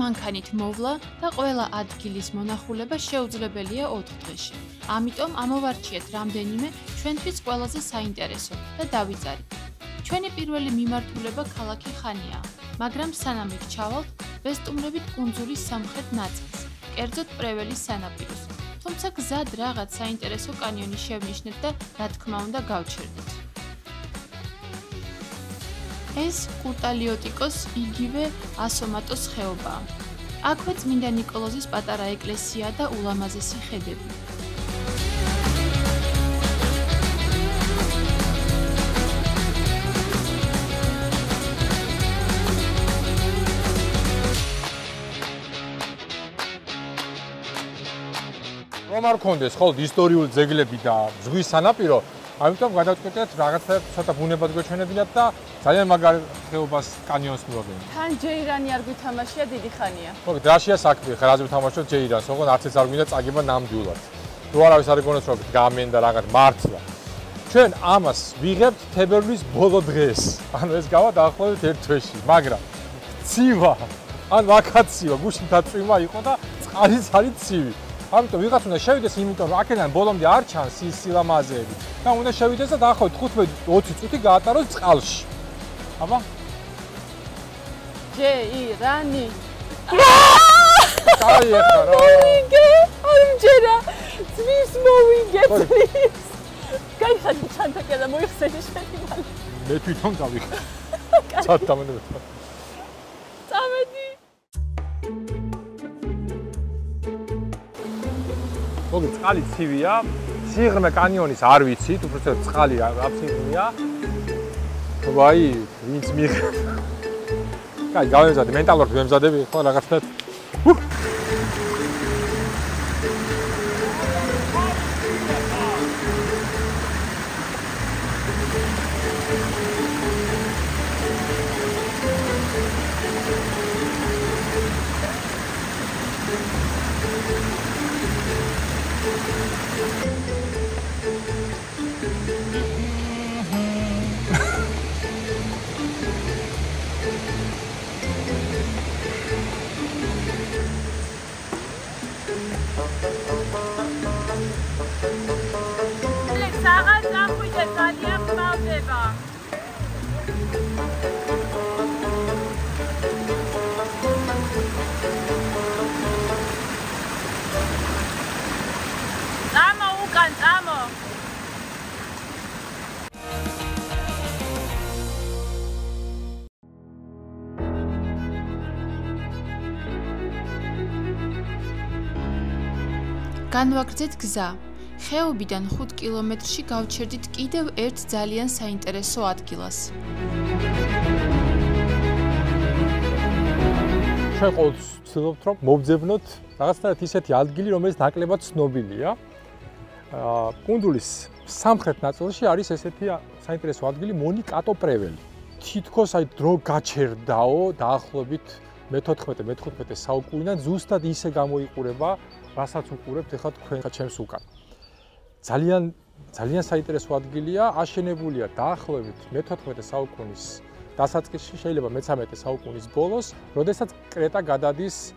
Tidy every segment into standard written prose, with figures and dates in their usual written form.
მანქანით მოვლა და ყველა ადგილის მონახულება შეუძლებელია 4 დღეში. ამიტომ ამოვარჩიეთ რამდენიმე ჩვენთვის ყველაზე საინტერესო და დავიწყარით. ჩვენი პირველი მიმართულება ქალაქი ხანიაა, მაგრამ სანამ იქ ჩავალთ, ვესტუმრებით კუნძულის სამხრეთ ნაწილს, კერძოდ პრეველის სანაპიროს. თუმცა გზად რაღაც საინტერესო კანიონი შევნიშნეთ და რა თქმა უნდა გავჩერდეთ. ეს კუტალიოტიკოს იგივე ასომატოს ხეობაა. აქვე წმინდა ნიკოლოზის პატარა ეკლესია და ულამაზესი ხედები. რომ არ გქონდეს ხოლმე ისტორიული ძეგლები და ზღვის სანაპირო, ამიტომ გადავწყვეტეთ რაღაცა ცოტა ბუნებად გვეჩვენებინათ და ძალიან მაგარ ხეობას კანიონს მივაგებინათ. თან ჯეირანი არ გვითამაშია დიდი ხანია. ხო, დრაშია საქმე, ხერაზე ვთამაშობ ჯეირანს, ოღონდ არც ეს არ გვინდა წაგება ნამდვილად. თუ არავის არ იგონოს რომ გაამენ და რაღაც მართლა. ჩვენ ამას ვიღებთ თებერვლის ბოლო დღეს. ანუ ეს გავა დაახლოებით 1 თვეში, მაგრამ ცივა, ან ვაკაცივა, გუშინ დაწვიმა იყო და წყალიც არის ცივი. ამიტომ ვიღაც უნდა შევიდეს, იმიტომ რომ აქედან ბოლომდე არ ჩანს ის სილამაზეები და უნდა შევიდეს და დაახლოებით 15-20 წუთი გაატაროს წყალში. აბა? ჯეირანი. გაიეხა რა. მოვიგე, არ მჯერა. ძვის მოვიგე, please. გაიხადი ჩანთაკა და მოიხსენი შენი მალე. მე თვითონ გავიხარ. წათამენებ. წამედი. მოგი წყალი ცივია, სიღრმე კანიონის არ ვიცით, უბრალოდ წყალი აბსოლუტურია. ვაი, ვინც მიღება. კაი, გავემზადე, მენტალურად ვემზადები ხო რაღაცნაირად. განვაგრძეთ გზა. ხეობიდან 5 კილომეტრში გავჩერდით კიდევ ერთ ძალიან საინტერესო ადგილას. ჩვენ ყოველთვის ვცდილობთ რომ მოვძებნოთ რაღაცნაირად ისეთი ადგილი, რომელიც ნაკლებად ცნობილია. კუნძულის სამხრეთ ნაწილში არის ესეთი საინტერესო ადგილი მონიკატო პრეველი. თითქოს აი დრო გაჩერდაო დაახლოებით მე-14-მე-15 საუკუნიდან ზუსტად ისე გამოიყურება, რასაც უყურებთ ახლა თქვენ ჩემს უკან. ძალიან საინტერესო ადგილია, აშენებულია დაახლოებით მე-14 საუკუნის დასაწყისში, შეიძლება მე-13 საუკუნის ბოლოს, როდესაც კრეტა გადადის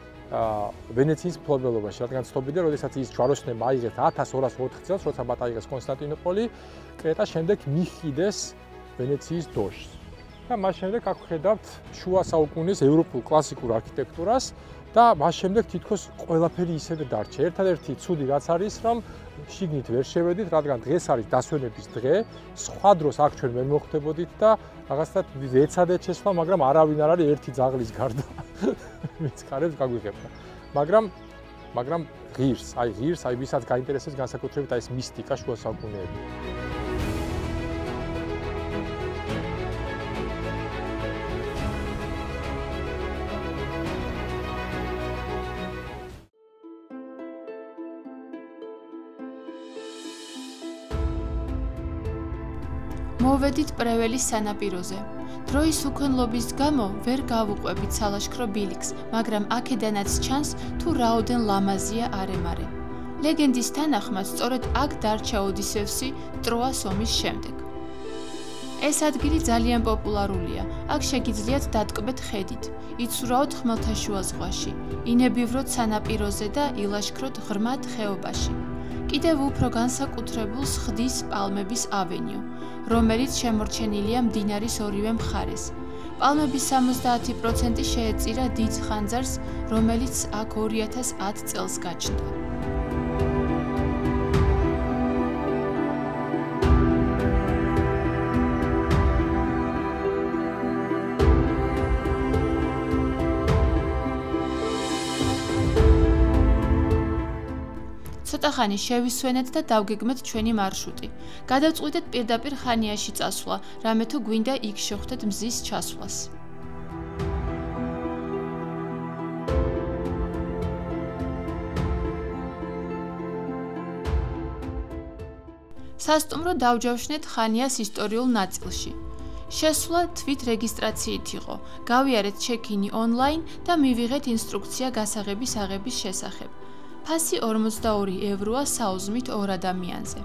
ვენეციის მფლობელობაში, რადგან ცნობილია, როდესაც ის ჯვაროსნებმა აიღეს 1204 წელს, როცა ბატაიღეს კონსტანტინოპოლი, კრეტა შემდეგ მიჰყიდეს ვენეციის დოშს. და მას შემდეგ აქ ხედავთ შუა საუკუნის ევროპულ კლასიკურ არქიტექტურას და მას შემდეგ თითქოს ყველაფერი ისევე დარჩა. ერთადერთი ცუდი რაც არის, რომ შიგნით ვერ შევედით, რადგან დღეს არის დასვენების დღე, სხვა დროს აქ ჩვენ ვერ მოხვდებოდით და რაღაცნაირად ეცადეთ შესვლა, მაგრამ არავინ არ არის ერთი ძაღლის გარდა. ვინც ხარებს გაგვიღებდა. მაგრამ ღირს, აი ვისაც გაინტერესებს განსაკუთრებით აი ეს მისტიკა შუა საუკუნეები. მოვედით პრეველის სანაპიროზე. დროის უქონლობის გამო ვერ გავუყვებით სალაშქრო ბილიქს, მაგრამ აქედანაც ჩანს თუ რაოდენ ლამაზია არემარე. ლეგენდის თანახმად სწორედ აქ დარჩა ოდისევსი ტროას ომის შემდეგ. ეს ადგილი ძალიან პოპულარულია. აქ შეგიძლიათ დატკბეთ ხედით, იცურავთ ხმელთაშუა ზღვაში, ინებივროთ სანაპიროზე და ილაშქროთ ღრმად ხეობაში. კიდევ უფრო განსაკუთრებულს ხდის პალმების ავენიუ, რომელიც შემორჩენილია მდინარის ორივე მხარეს. პალმების 70% შეეწირა დიდ ხანძარს, რომელიც აქ 2010 წელს გაჩნდა. ცოტა ხანი შევისვენეთ და დავგეგმეთ ჩვენი მარშრუტი. გადავწყვიტეთ პირდაპირ ხანიაში წასვლა, რამე თუ გვინდა იქ შევხვდეთ მზის ჩასვლას. სასტუმრო დავჯავშნეთ ხანიას ისტორიულ ნაწილში. შესვლა თვით რეგისტრაციით იყო. გავიარეთ ჩეკინი ონლაინ და მივიღეთ ინსტრუქცია გასაღების აღების შესახებ. ფასი 42 ევროა საუზმით 2 ადამიანზე.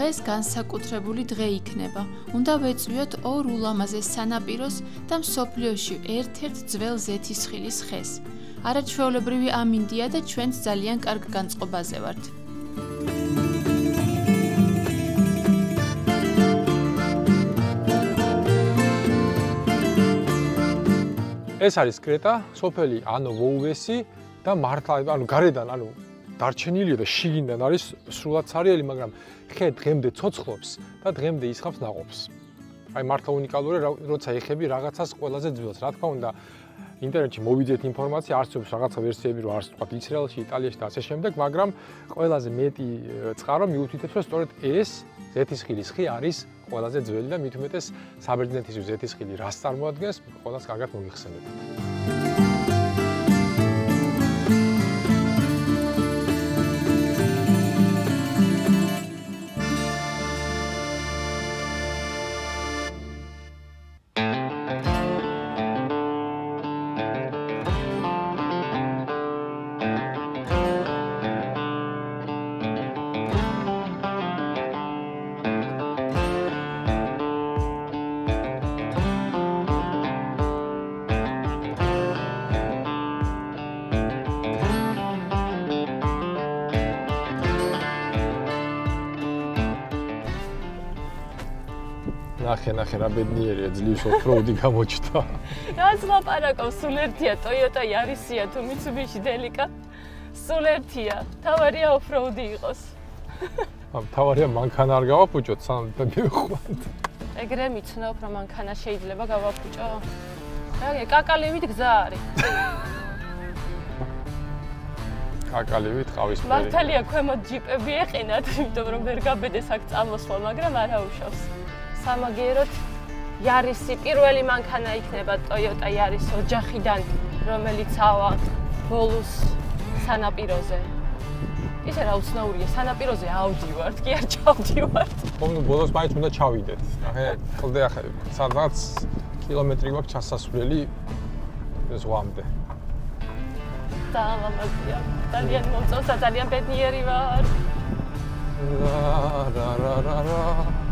დღეს განსაკუთრებული დღე იქნება. უნდა ვეწვიოთ ორ ულამაზეს სანაპიროს და მსოფლიოში ერთ-ერთ ძველ ზეთისხილის ხეს. არაჩვეულებრივი ამინდია და ჩვენც ძალიან კარგ განწყობაზე ვართ. ეს არის კრეტა, სოფელი ვოუვესი და მართლა გარედან დარჩენილია და შიგნიდან არის სრულად ცარიელი, მაგრამ ხე დღემდე ცოცხლობს და დღემდე ისხავს ნაყოფს. აი მართლა უნიკალურია, როცა ეხები რაღაცას ყველაზე ძველს. რა თქმა უნდა, ინტერნეტში მოვიძეთ ინფორმაცია, არსებობს რაღაცა ვერსიები, რომ არის თქვა ისრაელში, იტალიაში და ასე შემდეგ, მაგრამ ყველაზე მეტი წყარო მიუთითებს, რომ სწორედ ეს ზეთისხილის ხე არის ყველაზე ძველი და მით უმეტეს საბერძნეთის ზეთისხილი რას წარმოადგენს, ყველას კარგად მოიხსენებათ. ნახე რა ბედნიერია, ძლივს ოფროუდი გამოჩნდა. რაც ლაპარაკობს, სულ ერთია Toyota Yaris-ია თუ Mitsubishi Delica. სულ ერთია. თავარია ოფროუდი იყოს. თავარია მანქანა არ გავაფუჭოთ, სანამ მივხვდეთ. ეგრე მიცნობ, რომ მანქანა შეიძლება გავაფუჭო. რა, კაკალივით გზა არის. კაკალივით ყავისფერი. მართალია ქვემოთ ჯიპები ეყინათ, იმიტომ რომ ვერ გაბედეს აქ წამოსვლა, მაგრამ არა უშავს. სამაგიეროდ Yaris-ი პირველი მანქანა იქნება Toyota Yaris ოჯახიდან, რომელიც ავა ბოლოს სანაპიროზე. ისე რა უცნაურია, სანაპიროზე ავდივართ, კი არ ჩავდივართ. ხომ ბოლოს მაინც უნდა ჩავიდეთ. ნახე, კლდე ახლა სადღაც კილომეტრი გვაქვს ჩასასვლელი ზღვამდე. დამამაზია. ძალიან მომწონს და ძალიან ბედნიერი ვარ. რა.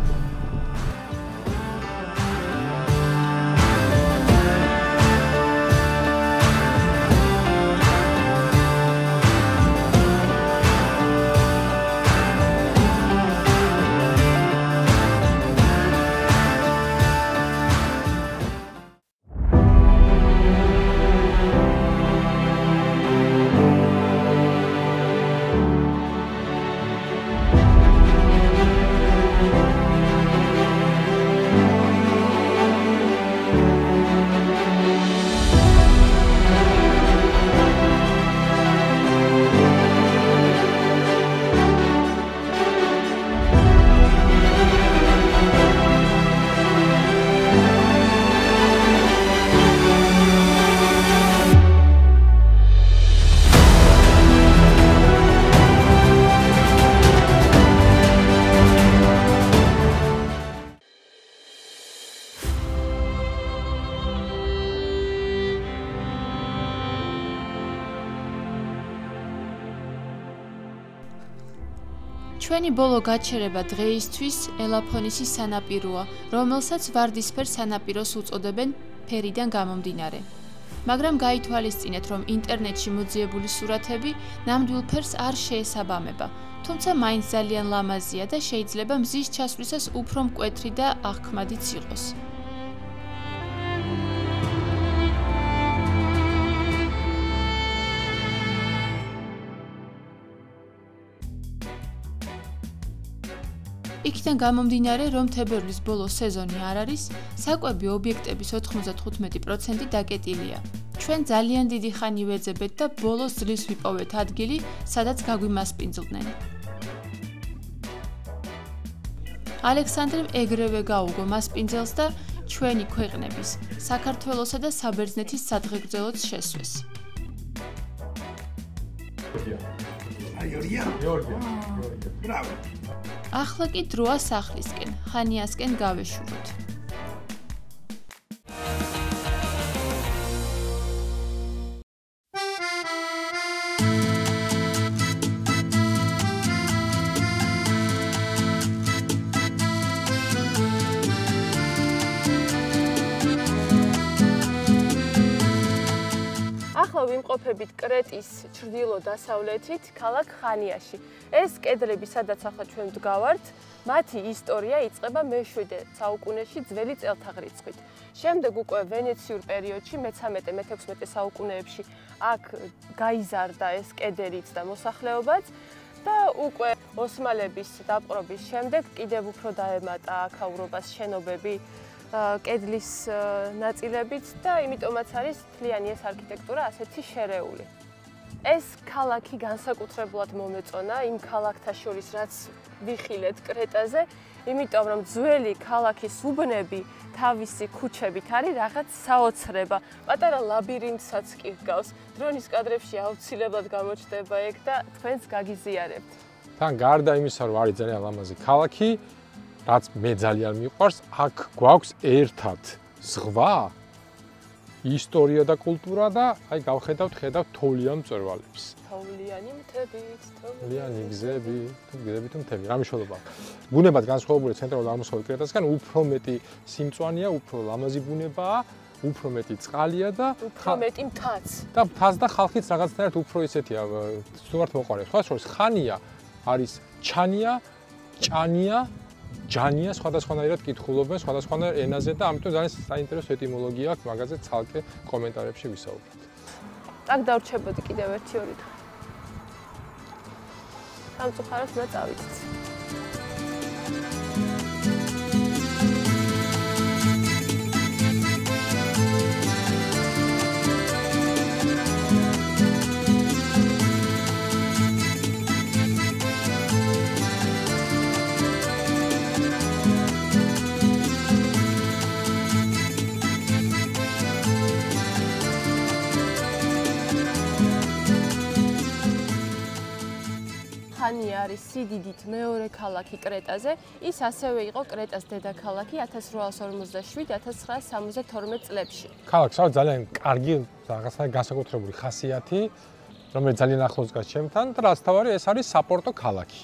ჩვენი ბოლო გაჩერება დღეისთვის ელაფონისის სანაპიროა, რომელსაც ვარდისფერ სანაპიროს უწოდებენ ფერიდან გამომდინარე. მაგრამ გაითვალისწინეთ, რომ ინტერნეტში მოძიებული სურათები ნამდვილ ფერს არ შეესაბამება, თუმცა მაინც ძალიან ლამაზია და შეიძლება მზის ჩასვლისას უფრო მკვეთრი და აღქმადიც იყოს. იქიდან გამომდინარე, რომ თებერვლის ბოლო სეზონი არ არის, საკვები ობიექტების 95% დაკეტილია. ჩვენ ძალიან დიდი ხანი ვეძებეთ და ბოლოს ძლივს ვიპოვეთ ადგილი, სადაც გაგვიმასპინძლდნენ. ალექსანდრემ ეგრევე გაუგო მასპინძელს და ჩვენი ქვეყნების, საქართველოსა და საბერძნეთის სადღეგრძელოც შესვეს. Bravo. ახლა კი დროა სახლისკენ, ხანიასკენ გავეშუროთ. ახლა ვიმყოფებით კრეტის ჩრდილო-დასავლეთით, ქალაქ ხანიაში. ეს კედლები, სადაც ახლა ჩვენ ვდგავართ, მათი ისტორია იწყება მე-7 საუკუნეში ძველი წელთაღრიცხვით. შემდეგ უკვე ვენეციურ პერიოდში მე-13-მე-16 საუკუნეებში აქ გაიზარდა ეს კედელიც და მოსახლეობაც და უკვე ოსმალების დაპყრობის შემდეგ კიდევ უფრო დაემატა აქაურობას შენობები კედლის ნაწილებით და იმიტომაც არის მთლიანი ეს არქიტექტურა ასეთი შერეული. ეს ქალაქი განსაკუთრებულად მომეწონა იმ ქალაქთა შორის, რაც ვიხილეთ კრეტაზე, იმიტომ რომ ძველი ქალაქის უბნები თავისი ქუჩებით არის რაღაც საოცრება. პატარა ლაბირინთსაც კი ჰგავს. დრონის კადრებში აუცილებლად გამოჩნდება ეგ და თქვენს გაგიზიარებთ. თან გარდა იმისა, რომ არის ძალიან ლამაზი ქალაქი, რაც მე ძალიან მიყვარს, აქ გვაქვს ერთად ზღვა, ისტორია და კულტურა და აი გავხედავთ თოვლიან მწვერვალებს. თოვლიანი მთებით, თოვლიანი გზები, გზები თუ მთები, რა მნიშვნელობა აქვს. ბუნებად განსხვავებული ცენტრალურ-აღმოსავლეთ კრეტასგან უფრო მეტი სიმწვანეა, უფრო ლამაზი ბუნებაა, უფრო მეტი წყალია და უფრო მეტი მთაც. და მთაც და ხალხიც რაღაცნაირად უფრო ისეთია, ვთქვათ მოყარეს. სხვა შორის ხანია არის ჩანია, ჭანია, ჯანია სხვადასხვანაირად კითხულობენ სხვადასხვანაირ ენაზე და ამიტომ ძალიან საინტერესო ეტიმოლოგია აქვს, მაგაზე ცალკე კომენტარებში ვისაუბროთ. აქ დავრჩებოდი კიდევ 1-2 დღე. სამწუხაროდ უნდა წავიდეთ. ხანია არის სიდიდით მეორე ქალაქი კრეტაზე. ის ასევე იყო კრეტას დედაქალაქი 1857-1972 წლებში. ქალაქს აქვს ძალიან კარგი რაღაცა განსაკუთრებული ხასიათი, რომელიც ძალიან ახლოს დგას ჩემთან და რაც თავარი ეს არის საპორტო ქალაქი.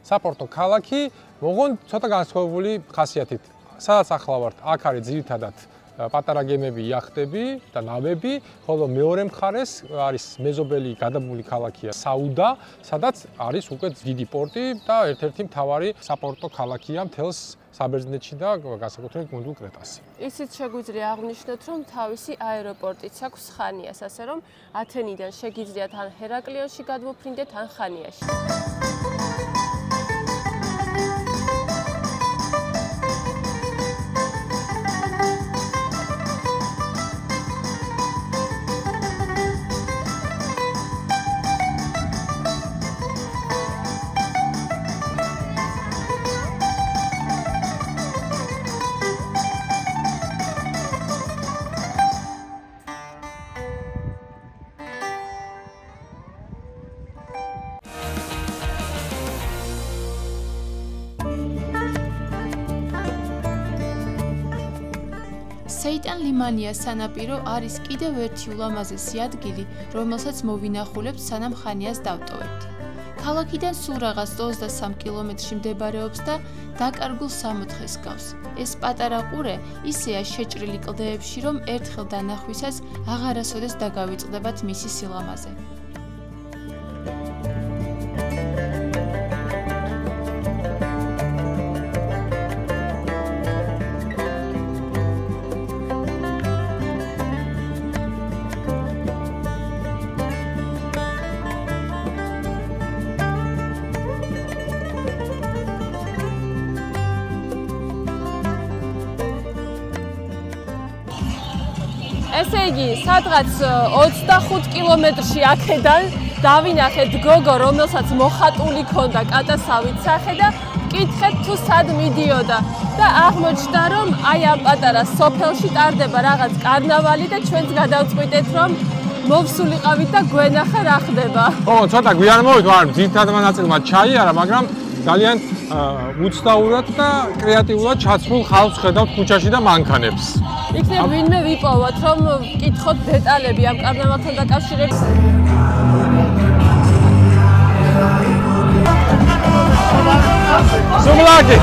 საპორტო ქალაქი, მოღონ ცოტა განსხვავებული ხასიათით. სადაც ახლა ვართ, აქ არის ძირითადად პატარა გემები, იახტები და ნავები, ხოლო მეორე მხარეს არის მეზობელი გადაბმული ქალაქია საუდა, სადაც არის უკვე დიდი პორტი და ერთ-ერთი მთავარი საპორტო ქალაქია მთელს საბერძნეთში და განსაკუთრებით კუნძულ კრეტასი. ისიც შეგვიძლია აღვნიშნოთ, რომ თავისი აეროპორტიც აქვს ხანიას, ასე რომ ათენიდან შეგიძლიათ ან ჰერაკლიონში გადმოფრინდეთ, ან ხანიაში. სეიტან ლიმანიას სანაპირო არის კიდევ ერთი ულამაზესი ადგილი, რომელსაც მოვინახულებთ სანამ ხანიას დავტოვებთ. ქალაქიდან სულ რაღაც 23 კილომეტრში მდებარეობს და დაკარგულ სამოთხეს გავს. ეს პატარა ყურე ისეა შეჭრილი კლდეებში, რომ ერთხელ დანახვისას აღარასოდეს დაგავიწყდებათ მისი სილამაზე. ესე იგი, სადღაც 25 კილომეტრში აქედან დავინახეთ გოგო, რომელსაც მოხატული ქონდა კატასავით სახე და ვკითხეთ თუ სად მიდიოდა და აღმოჩნდა, რომ აი ამ პატარა სოფელში ტარდება რაღაც კარნავალი და ჩვენც გადავწყვიტეთ, რომ მოვსულიყავით და გვენახა რა ხდება. ო, ცოტა გვიან მოვით, მაგრამ ძირითადად ნაწილმა ჩაიარა, მაგრამ ძალიან უცნაურად და კრეატიულად ჩაცმულ ხალხს ხედავთ ქუჩაში და მანქანებს. იქნებ ვინმე ვიპოვოთ, რომ ვკითხოთ დეტალები ამ კარნავალთან დაკავშირებით. სულაკი.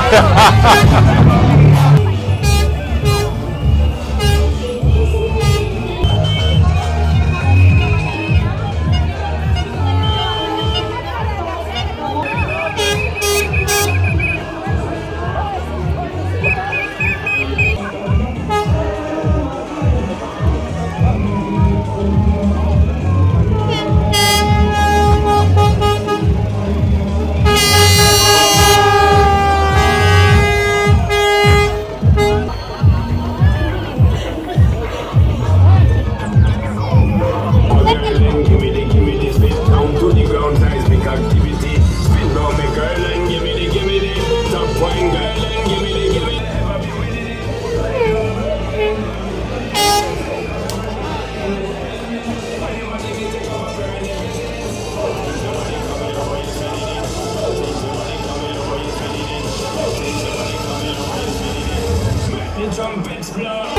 Trumpets blow.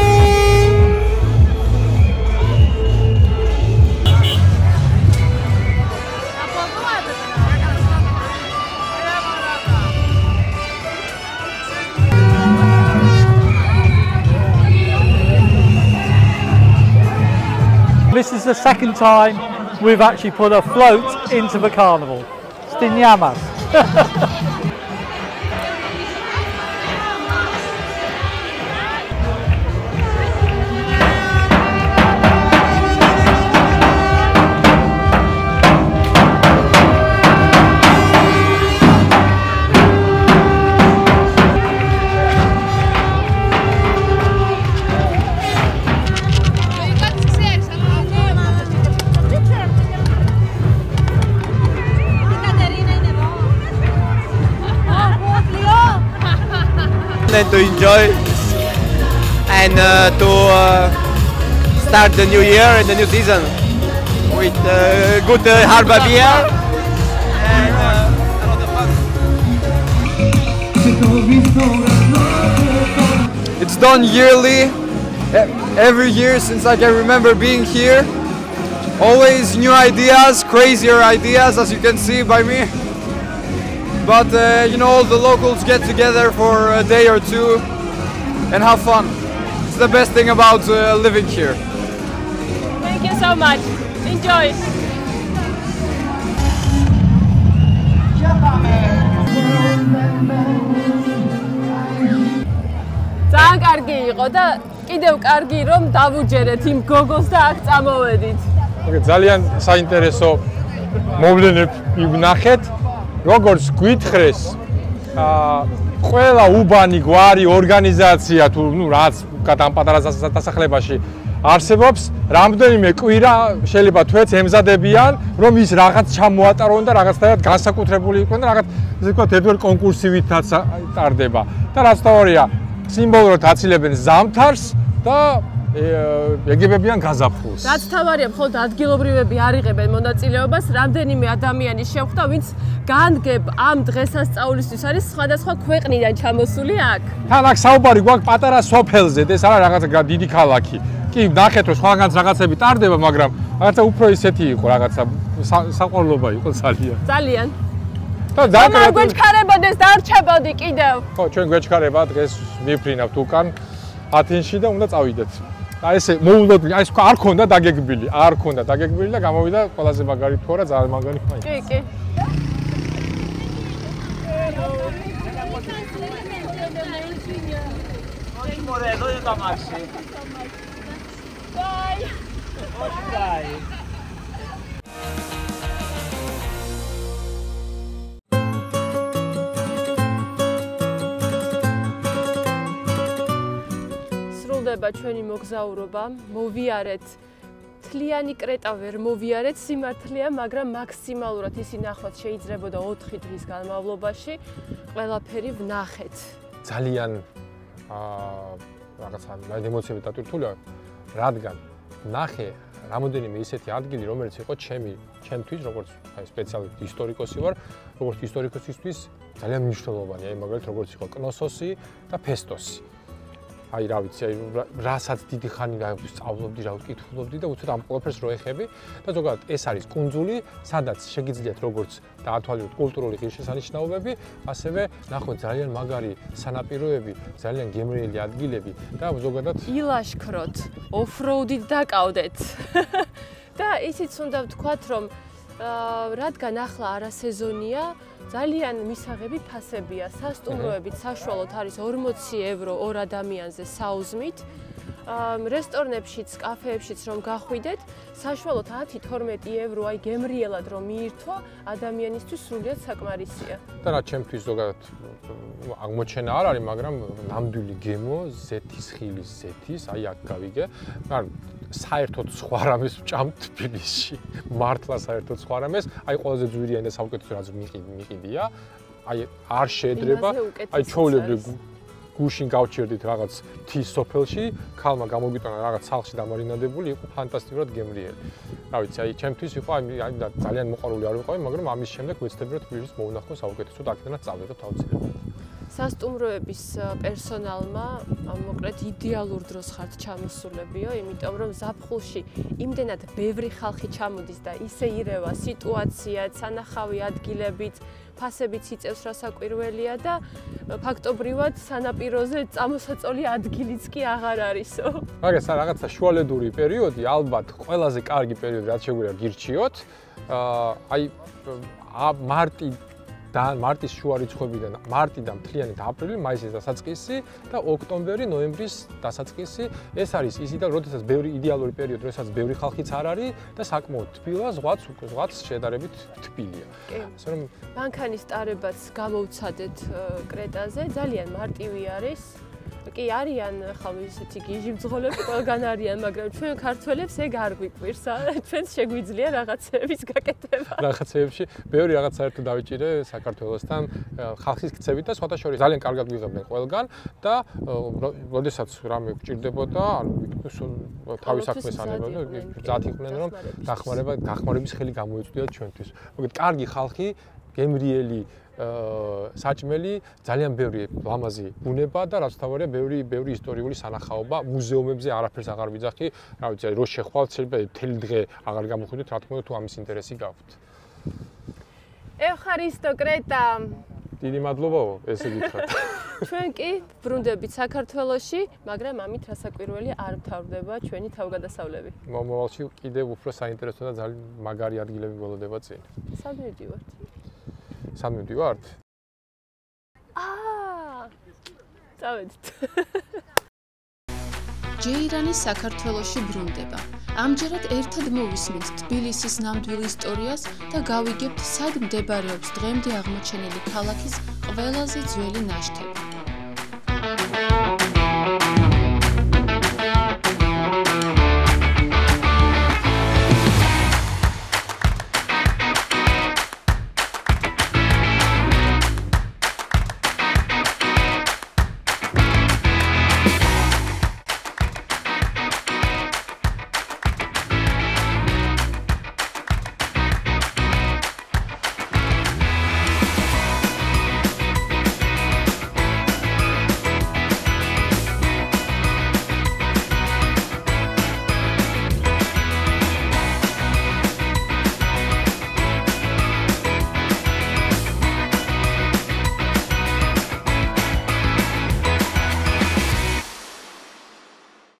This is the second time we've actually put a float into the carnival. Stinyamas. To enjoy and to start the new year and the new season with good harbor beer and a lot of fun. It's done yearly, every year since I can remember being here. Always new ideas, crazier ideas, as you can see by me. But you know, all the locals get together for a day or two and have fun. It's the best thing about living here. Thank you so much. Enjoy. ძალიან კარგი იყო და კიდევ კარგი რომ დავუჯერეთ იმ გოგოს და აქ წამოვედით. ძალიან საინტერესო მოვლენები ვნახეთ. როგორც გვითხრეს, ყველა უბანი გვარი ორგანიზაცია თუ რაც ამ პატარა დასახლებაში არსებობს, რამდენიმე კვირა შეიძლება თვეც ემზადებიან, რომ ის რაღაც ჩამოატარონ და რაღაცნაირად განსაკუთრებული იყვნენ და რაღაც ესე ვთქვათ ერთ-ერთი კონკურსივითაც ტარდება. და რაც თავია, სიმბოლურად აცილებენ ზამთარს და ეგებებიან გაზაფხულს. რაც თავარია, მხოლოდ ადგილობრივები არ იღებენ მონაწილეობას, რამდენიმე ადამიანი შევხვდა, ვინც განდგებ ამ დღესასწაულისთვის არის სხვადასხვა ქვეყნიდან ჩამოსული აქ. თან აქ საუბარი გვაქვს პატარა სოფელზე, ეს არა რაღაცა დიდი ქალაქი. კი, ნახეთ რომ სხვაგანაც რაღაცები ტარდება, მაგრამ რაღაცა უფრო ისეთი იყო, რაღაცა საყვარლობა იყო ძალიან. ძალიან. და ძალიან გვეჩქარებოდეს დარჩებოდი კიდევ. ხო, ჩვენ გვეჩქარება დღეს მიფრინავთ უკან ათენში და უნდა წავიდეთ. აი ესე მოულოდ, აი ეს არ ქონდა დაგეგმილი და გამოვიდა ყველაზე მაგარი თუ არა, ძალიან მაგარი ხმა. კი. სრულდება ჩვენი მოგზაურობა, მოვიარეთ თლიანი კრეტა ვერ მოვიარეთ სიმართლეა, მაგრამ მაქსიმალურად ისი ნახვაც შეიძლებოდა 4 დღის განმავლობაში, ყველაფერი ვნახეთ. ძალიან რაღაცა ემოციები დატვირთულია, რადგან ნახე რამოდენიმე ისეთი ადგილი, რომელიც იყო ჩემთვის, როგორც სპეციალისტ ისტორიკოსი ვარ, როგორც ისტორიკოსისთვის ძალიან მნიშვნელოვანი, აი მაგალითად როგორც იყო კნოსოსი და ფესტოსი. აი რა ვიცი, აი რასაც დიდი ხანი სწავლობდი, რა ვკითხულობდი და უცებ ამ ყველაფერს რო ეხები და ზოგადად ეს არის კუნძული, სადაც შეგიძლიათ როგორც დაათვალიეროთ კულტურული ღირსშესანიშნაობები, ასევე ნახოთ ძალიან მაგარი სანაპიროები, ძალიან გემრიელი ადგილები და ზოგადად ილაშქროთ, ოფროუდით დაკავდეთ. და ისიც უნდა ვთქვათ, რომ რადგან ახლა არასეზონია, ძალიან მისაღები ფასებია. სასტუმროებით საშუალოდ არის 40 евро 2 ადამიანზე საუზმით. რესტორნებშიც, კაფეებშიც რომ გახვიდეთ, საშუალოდ 10-12 евро აი გემრიელად რომ მიირთვა, ადამიანისთვის სრულიად საკმარისია. და რა ჩემთვის ზოგადად აღმოჩენა არ არის, მაგრამ ნამდვილი გემო ზეთის ხილის ზეთის, აი აქ გავიგე. საერთოდ სხვა რამეს ვჭამ თბილისში. მართლა საერთოდ სხვა რამეს, აი ყველაზე ძვირიანი და საუკეთესო რაც მიყიდია. აი არ შეედრება, აი ჩვეულებრივ გუშინ გავჩერდით რაღაც თის სოფელში, ქალმა გამოგიტანა რაღაც სახლში დამარინადებული, იყო ფანტასტიკურად გემრიელი. რა ვიცი, აი ჩემთვის იყო აი ძალიან მოყვარული არ ვიყავი, მაგრამ ამის შემდეგ ვეცდები რომ თბილისს მოუნახო საუკეთესო და აქედანაც წავედოთ აუცილებლად. სასტუმროების პერსონალმა მოკლედ იდეალურ დროს ხართ ჩამოსულებიო, იმიტომ რომ ზაფხულში იმდენად ბევრი ხალხი ჩამოდის და ისე ირევა სიტუაცია, სანახავი ადგილებიც, ფასებიც იწევს რასაკვირველია და ფაქტობრივად სანაპიროზე წამოსაწოლი ადგილიც კი აღარ არისო. მაგას რაღაცა შუალედური პერიოდი, ალბათ ყველაზე კარგი პერიოდი რაც შეგვიძლია გირჩიოთ. აი მარტის შუა რიცხვებიდან მარტიდან მთლიანად აპრილი, მაისის დასაწყისი და ოქტომბერი, ნოემბრის დასაწყისი. ეს არის ის როდესაც ბევრი იდეალური პერიოდი, როდესაც ბევრი ხალხიც არ არის და საკმაოდ თბილა, ზღვაც შედარებით თბილია. ასე რომ მანქანის ტარებაც გამოვცადეთ კრეტაზე, ძალიან მარტივი არის. კი არიან ხალ ისეთი გიჟი ბრძოლები ყველგან არიან, მაგრამ ჩვენ ქართველებს ეგ არ გვიკვირს, ჩვენს შეგვიძლია რაღაცების გაკეთება. რაღაცეებში ბევრი რაღაც საერთოდ დავიჭირე საქართველოსთან ხალხის ქცევით და სხვათა შორის ძალიან კარგად ვიღებდნენ ყველგან და როდესაც რამე გჭირდებოდა, ანუ თავის საქმეს ანებდნენ, გზად იყვნენ რომ დახმარების ხელი გამოიწვიათ ჩვენთვის. მოგეთ კარგი ხალხი, გემრიელი საჭმელი, ძალიან ბევრი ლამაზი ბუნება და რაც თავარია ბევრი ისტორიული სანახაობა, მუზეუმებზე არაფერს აღარ ვიძახი, რა ვიცი, რო შეხვალთ, შეიძლება მთელი დღე აღარ გამოხვიდეთ, რა თქმა უნდა, თუ ამის ინტერესი გაქვთ. ევხარისტო კრეტა. დიდი მადლობაო, ესე გითხრათ. ჩვენ კი ბრუნდებით საქართველოში, მაგრამ ამით რასაკვირველი არ მთავრდება ჩვენი თავგადასავლები. მომავალში კიდევ უფრო საინტერესო და ძალიან მაგარი ადგილები გველოდება წინ. სად მივდივართ? სად მივდივართ? წავედით. ჯეირანი საქართველოში ბრუნდება. ამჯერად ერთად მოვისმენთ თბილისის ნამდვილ ისტორიას და გავიგებთ, სად მდებარეობს დღემდე აღმოჩენილი ქალაქის ყველაზე ძველი ნაშთები.